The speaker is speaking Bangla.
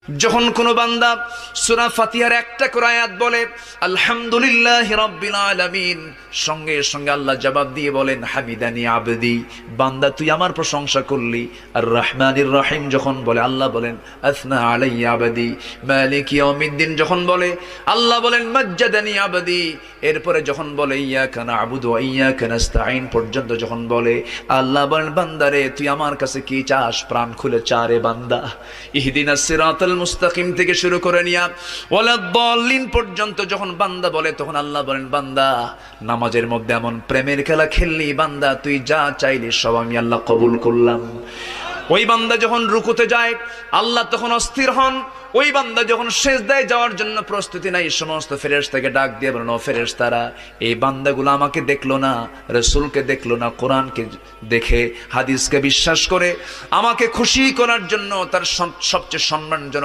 যখন কোন বান্দা সূরা ফাতিহার একটা করে আয়াত বলে আলহামদুলিল্লাহি রাব্বিল আলামিন, সঙ্গে সঙ্গে আল্লাহ জবাব দিয়ে বলেন হামিদানি আবদি, বান্দা তুই আমার প্রশংসা করলি। আর রহমানির রহিম যখন বলে আল্লাহ বলেন আসনা আলাইয়া আবদি। মালিক ইয়াউমিদ্দিন যখন বলে আল্লাহ বলেন মাজ্জাদানি আবদি। এরপরে যখন বলে ইয়াকা না'বুদু ওয়া ইয়াকা নাস্তাঈন পর্যন্ত যখন বলে আল্লাহ বলেন বান্দারে তুই আমার কাছে কি চাস, প্রাণ খুলে চারে বান্দা। ইহদিনাস সিরাতাল মুস্তাকিম থেকে শুরু করে নিয়া ওয়ালাদ-দাল্লিন পর্যন্ত যখন বান্দা বলে তখন আল্লাহ বলেন বান্দা নামাজের মধ্যে এমন প্রেমের খেলা খেললি বান্দা, তুই যা চাইলি সব আমি আল্লাহ কবুল করলাম। ওই বান্দা যখন রুকুতে যায় আল্লাহ তখন অস্থির হন। ওই বান্দা যখন সিজদায় যাওয়ার জন্য প্রস্তুতি নাই, সমস্ত ফেরেশতাকে ডাক দিয়ে বলেন ও ফেরেশতারা, এই বান্দাগুলো আমাকে দেখলো না, রাসূলকে দেখলো না, কোরআনকে দেখে হাদিসকে বিশ্বাস করে আমাকে খুশি করার জন্য তার সবচেয়ে সম্মানজনক